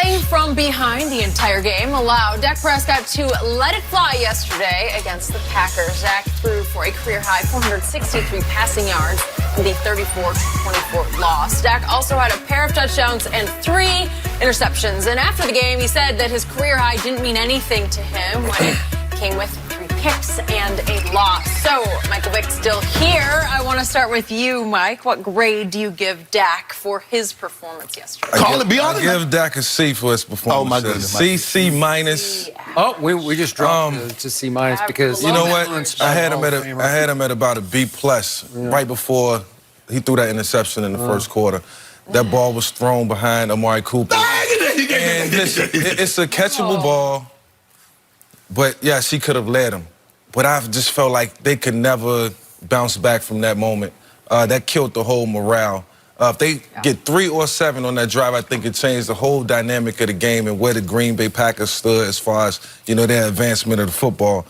playing from behind the entire game allowed Dak Prescott to let it fly yesterday against the Packers. Dak threw for a career-high 463 passing yards in the 34-24 loss. Dak also had a pair of touchdowns and 3 interceptions. And after the game, he said that his career high didn't mean anything to him when it came with 3 picks and a loss. So, Michael Vick still here. I want to start with you, Mike. What grade do you give Dak for his performance yesterday? I give Dak a C for his performance. Oh, my goodness. C minus. Oh, we just dropped to C minus because you know what? I had him at about a B plus right before he threw that interception in the first quarter. That ball was thrown behind Amari Cooper. And listen, it's a catchable ball. But, yes, he could have led him. But I just felt like they could never bounce back from that moment. That killed the whole morale. If they get 3 or 7 on that drive, I think it changed the whole dynamic of the game and where the Green Bay Packers stood as far as, you know, their advancement of the football.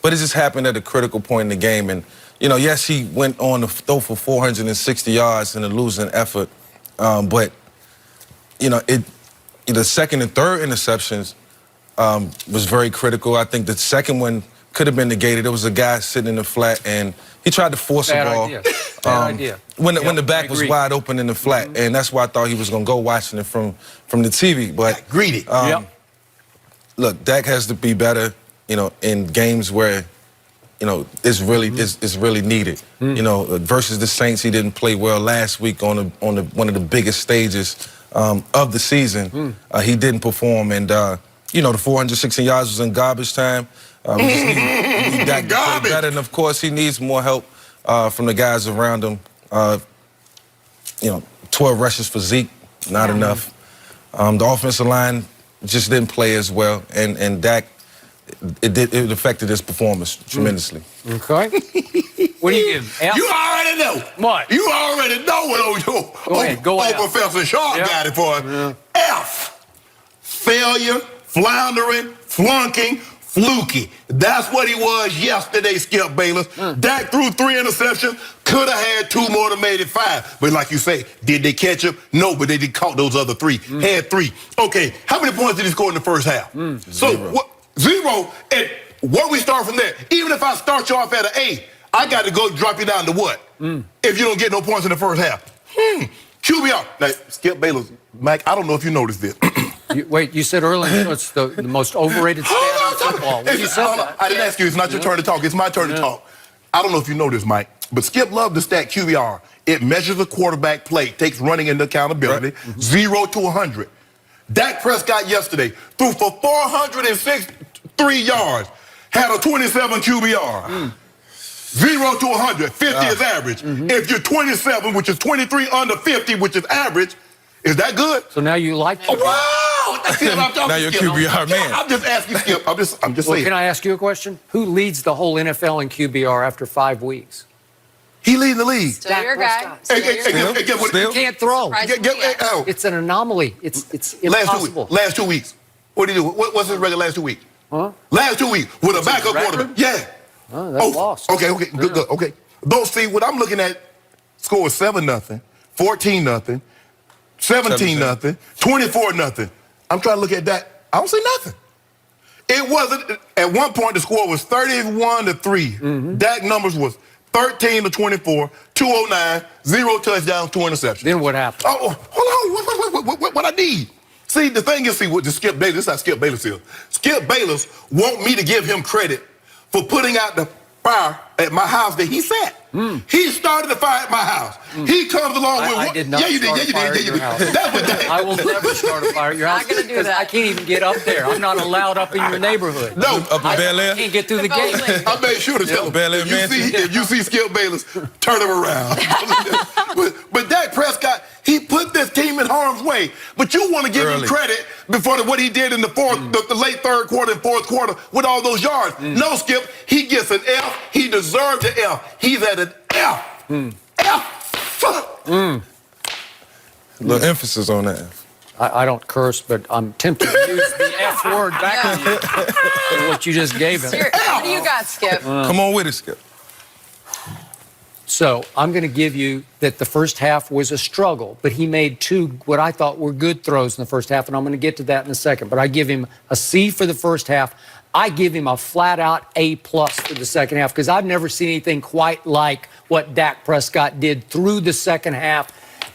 But it just happened at a critical point in the game. And, you know, yes, he went on to throw for 460 yards in a losing effort. But, you know, the second and third interceptions was very critical. I think the second one could have been negated. There was a guy sitting in the flat, and he tried to force a ball. Bad idea. When the back was wide open in the flat, and that's why I thought he was going to go watching it from the TV. But greedy. Look, Dak has to be better, you know, in games where, you know, it's really needed. You know, versus the Saints, he didn't play well last week on one of the biggest stages of the season. He didn't perform, and you know, the 416 yards was in garbage time. We just need Dak to play better, and of course, he needs more help from the guys around him. You know, 12 rushes for Zeke, not enough. The offensive line just didn't play as well, and Dak, it affected his performance tremendously. Okay. What do you give? F? You already know. What? You already know what Go ahead. Professor Shaw got it for us. F. Failure, floundering, flunking, fluky. That's what he was yesterday, Skip Bayless. Dak threw 3 interceptions, could have had 2 more to made it 5. But like you say, did they catch him? No, but they did caught those other 3. Had 3. Okay, how many points did he score in the first half? So, 0, and where we start from there? Even if I start you off at an A, I got to go drop you down to what? If you don't get no points in the first half. QBR. Now, Skip Bayless, Mike, I don't know if you noticed this. You said earlier it's the most overrated stat in football. You said that. I didn't ask you. It's not your turn to talk. It's my turn to talk. I don't know if you know this, Mike, but Skip loved the stat QBR. It measures a quarterback play, takes running into accountability, 0 to 100. Dak Prescott yesterday threw for 463 yards, had a 27 QBR. 0 to 100, 50 is average. If you're 27, which is 23 under 50, which is average, is that good? So now you like wow! Now you're QBR man. I'm just asking Skip. I'm just saying. Can I ask you a question? Who leads the whole NFL in QBR after 5 weeks? He leading the league. Still your guy. He can't throw. It's an anomaly. It's impossible. Last 2 weeks. What did he do? What's his record last 2 weeks? Last 2 weeks with a backup quarterback. Yeah. Oh, that's lost. Okay, good. Okay. Don't see what I'm looking at. Score 7-0, 14-0, 17-0, 24-0. I'm trying to look at that. I don't see nothing. It wasn't. At one point, the score was 31-3. Dak numbers was 13-24, 209, 0 touchdowns, 2 interceptions. Then what happened? Oh, hold on. What I need? See, the thing is, what the Skip Bayless. This is how Skip Bayless is. Skip Bayless want me to give him credit for putting out the fire at my house that he sat. He started the fire at my house. He comes along with... I did not start a fire at your house. I will never start a fire at your house. Not going to do that. I can't even get up there. I'm not allowed up in your neighborhood. No. Up in Bel Air? I can't get through the gate. I made sure to tell him. If you see Skip Bayless, turn him around. But Dak Prescott, he put this team in harm's way. But you want to give him credit before what he did in the late third quarter and fourth quarter with all those yards. No, Skip, he gets an F. He deserved an F. He's at an F. F. A little emphasis on that. I don't curse, but I'm tempted to use the F word back on you for what you just gave him. What do you got, Skip? Come on with it, Skip. So I'm going to give you that the first half was a struggle, but he made 2 what I thought were good throws in the first half, and I'm going to get to that in a second. But I give him a C for the first half. I give him a flat-out A+ for the second half because I've never seen anything quite like what Dak Prescott did through the second half.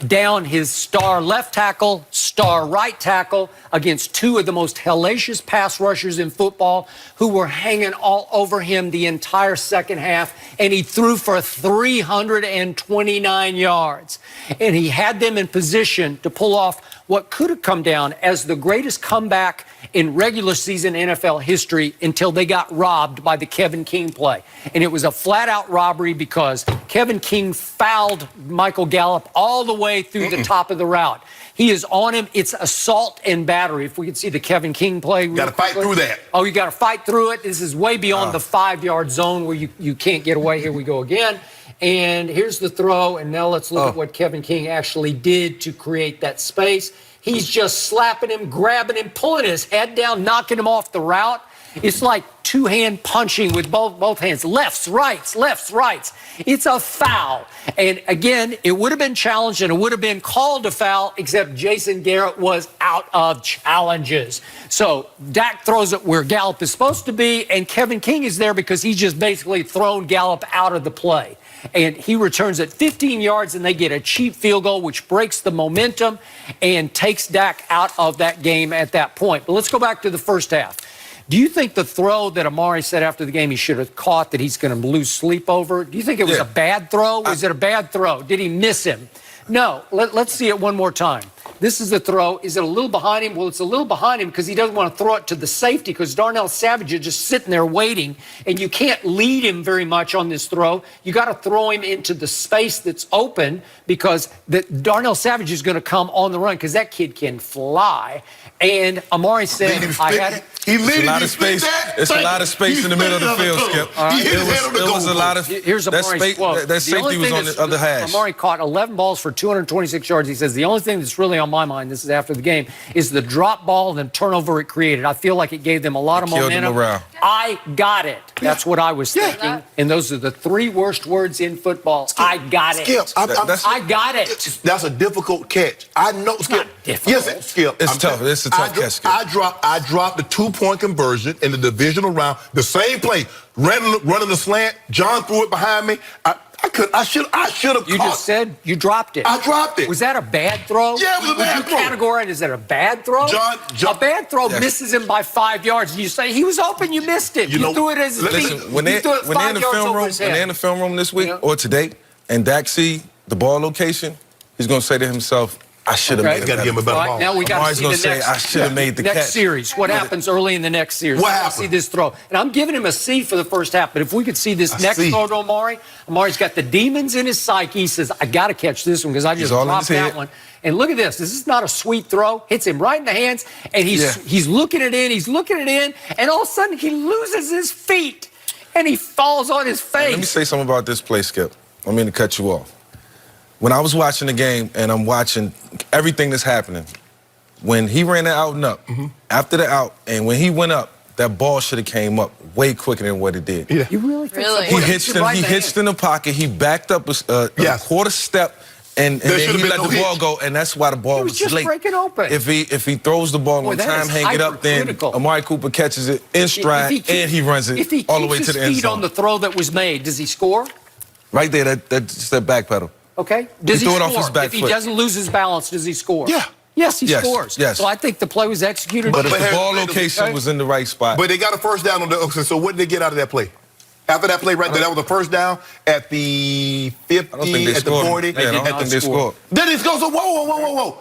Down his star left tackle, star right tackle against 2 of the most hellacious pass rushers in football who were hanging all over him the entire second half, and he threw for 329 yards. And he had them in position to pull off what could have come down as the greatest comeback in regular season NFL history until they got robbed by the Kevin King play. And it was a flat-out robbery because Kevin King fouled Michael Gallup all the way through the top of the route. He is on him. It's assault and battery. If we can see the Kevin King play. You got to fight through that. Oh, you got to fight through it. This is way beyond the 5-yard zone where you can't get away. Here we go again. And here's the throw. And now let's look at what Kevin King actually did to create that space. He's just slapping him, grabbing him, pulling his head down, knocking him off the route. It's like 2-hand punching with both hands. Lefts, rights, lefts, rights. It's a foul. And again, it would have been challenged and it would have been called a foul, except Jason Garrett was out of challenges. So Dak throws it where Gallup is supposed to be, and Kevin King is there because he's just basically thrown Gallup out of the play. And he returns at 15 yards, and they get a cheap field goal, which breaks the momentum and takes Dak out of that game at that point. But let's go back to the first half. Do you think the throw that Amari said after the game he should have caught that he's going to lose sleep over, do you think it was a bad throw? Was it a bad throw? Did he miss him? No. Let's see it one more time. This is the throw. Is it a little behind him? Well, it's a little behind him because he doesn't want to throw it to the safety because Darnell Savage is just sitting there waiting, and you can't lead him very much on this throw. You got to throw him into the space that's open because Darnell Savage is going to come on the run because that kid can fly. And Amari said, I had it. It's a lot of space. It's a lot of space in the middle of the field, Skip. It was a lot of. Here's Amari's quote. That safety was on the other hash. Amari caught 11 balls for 226 yards. He says the only thing that's really on my mind, this is after the game, is the drop ball and the turnover it created. I feel like it gave them a lot of momentum. I got it. That's what I was thinking. And those are the 3 worst words in football. Skip, I got it. Skip, I got it. That's a difficult catch. I know, Skip. Yes, Skip. It's tough. It's a tough catch, Skip. I dropped the 2-point conversion in the divisional round. The same play, running the slant. John threw it behind me. I should have. You just said you dropped it. I dropped it. Was that a bad throw? Yeah, it was a bad throw. Would you categorize it as a bad throw? John, a bad throw misses him by 5 yards. You say he was open, you missed it. You threw it as his feet. When they're in the film room this week or today, and Dak see the ball location, he's gonna say to himself, I should have made it. Got to give him a better ball. Now we got to see the next. I should have made the next series. What happens early in the next series? What happened? See this throw, and I'm giving him a C for the first half. But if we could see this next throw to Amari, Amari's got the demons in his psyche. He says, "I got to catch this one because I just dropped that one." And look at this. This is not a sweet throw. Hits him right in the hands, and he's looking it in. He's looking it in, and all of a sudden he loses his feet, and he falls on his face. Let me say something about this play, Skip. I mean to cut you off. When I was watching the game and I'm watching everything that's happening, when he ran the out and up, after the out, and when he went up, that ball should have came up way quicker than what it did. Yeah. You really think so? He hitched in the pocket. He backed up a quarter step, and then he let the ball go, and that's why the ball was just late. Breaking open. If he throws the ball on time, hang it up, then Amari Cooper catches it in stride, and he runs it all the way to the end zone. If he keeps his feet on the throw that was made, does he score? Right there, that's just that back pedal. Okay. Does he threw score? it off his back if he foot. doesn't lose his balance, does he score? Yeah. Yes, he scores. Yes. So I think the play was executed. But if the ball location was in the right spot. But they got a first down on the. So what did they get out of that play? After that play right there, that was the first down at the 50, at the 40. Yeah, I don't think they scored. Then it goes, whoa.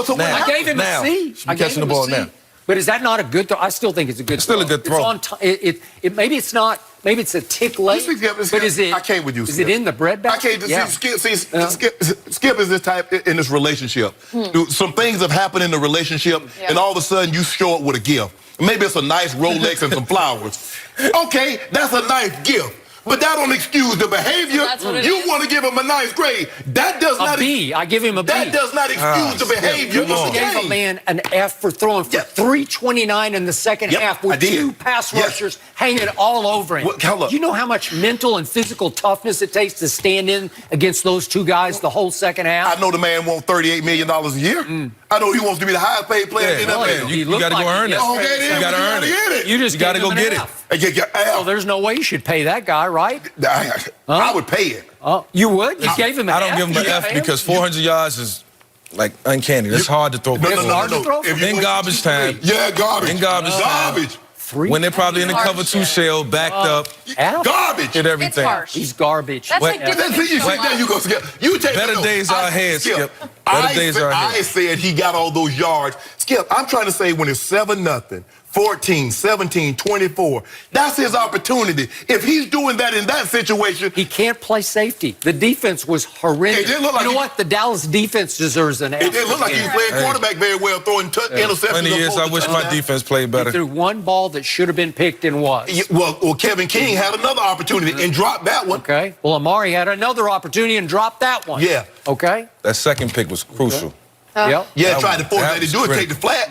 So I gave him a C. I gave him a C. But is that not a good throw? I still think it's a good throw. Still a good throw. It's on maybe it's not. Maybe it's a tick late. But is it? I can't with you. Is it in the bread bag? I can't. Skip is this type in this relationship. Some things have happened in the relationship, and all of a sudden you show up with a gift. Maybe it's a nice Rolex and some flowers. Okay, that's a nice gift. But that don't excuse the behavior. That's what it You is. want to give him a nice grade. That does A not. B. I give him a B. That does not excuse the behavior. come of on. the Gave a game. man an F for throwing for Yeah. 329 in the second Yep, half I with did. 2 pass Yes. rushers hanging all over him. What- hold up. You know how much mental and physical toughness it takes to stand in against those two guys the whole second half? I know the man wants $38 million a year. I know he wants to be the highest paid player in the Yeah, NFL. He you looked got to go like earn he it. yesterday. Okay, then, You got to but earn get it. it. You just You gotta gave him go an get it. F. Hey, So there's no way you should pay that guy, right? I would pay it. Oh, you would? You gave him an I don't F? give him an You F pay him? because 400 yards is like uncanny. It's hard to throw. No, no, It's no, hard no, to throw no. for If you In went- garbage time. Yeah, garbage. In garbage time. Garbage. When they're probably in the cover two shell, backed up, F? Garbage. hit everything. It's harsh. He's garbage. That's like Wait, giving Then see, you him so sit there, you much. go, Skip. You take Better no, days are ahead, Skip. Better days are ahead. I said he got all those yards. Skip, I'm trying to say when it's 7-0, 14, 17, 24, that's his opportunity. If he's doing that in that situation, He can't play safety. The defense was horrendous. It didn't look like you know he- what? The Dallas defense deserves an F. it didn't look like he was playing quarterback very well, throwing interceptions. Plenty of years, I opposed to wish my touchdowns. defense played He better. threw one ball that should have been picked and was. Yeah, well, Kevin King had another opportunity and dropped that one. Okay. Well, Amari had another opportunity and dropped that one. Yeah. Okay. That second pick was crucial. Yep. Yeah, That tried to was- force that that to was do it, take critical. the flat.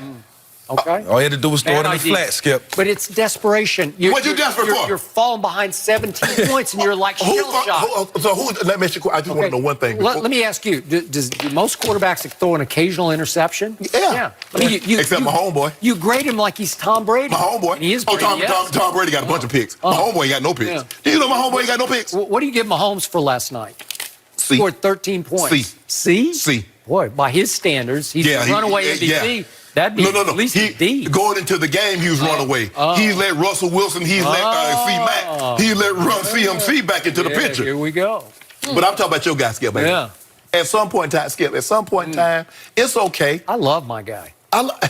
Okay. All he had to do was throw Bad it in the idea. flat, Skip. But it's desperation. What you desperate for? You're falling behind 17 points and you're like shell-shocked. So who? Let me ask you. I just want to know one thing. Let me ask you: do most quarterbacks throw an occasional interception? Yeah. I mean, Except my homeboy. You grade him like he's Tom Brady. My homeboy. And he is Oh, Brady, yes. Tom Brady got a bunch of picks. My homeboy ain't got no picks. Yeah. Do you know my homeboy ain't got no picks? What do you give Mahomes for last night? C. Scored 13 points. C? C. Boy, by his standards, he's a runaway MVP. That'd be No. at least a D. Going into the game, he was runaway. He's let Russell Wilson, he's let C-Mac, he let Run CMC back into the picture. Here we go. But I'm talking about your guy, Skip, baby. Yeah. At some point in time, Skip, at some point in time, it's okay. I love my guy. I want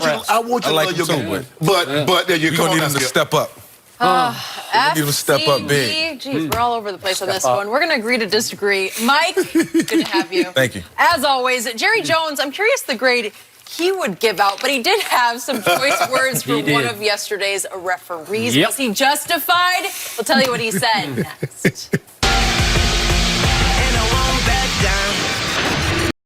you impressed. to love him your too, guy. But there you You're come going to on, need him to Skip. step up. F, need to step up C, big. D. Jeez, we're all over the place on this one. We're going to agree to disagree. Mike, good to have you. Thank you. As always, Jerry Jones, I'm curious the grade he would give out, but he did have some choice words for He one did. of yesterday's referees. Yep. Was he justified? We'll tell you what he said next.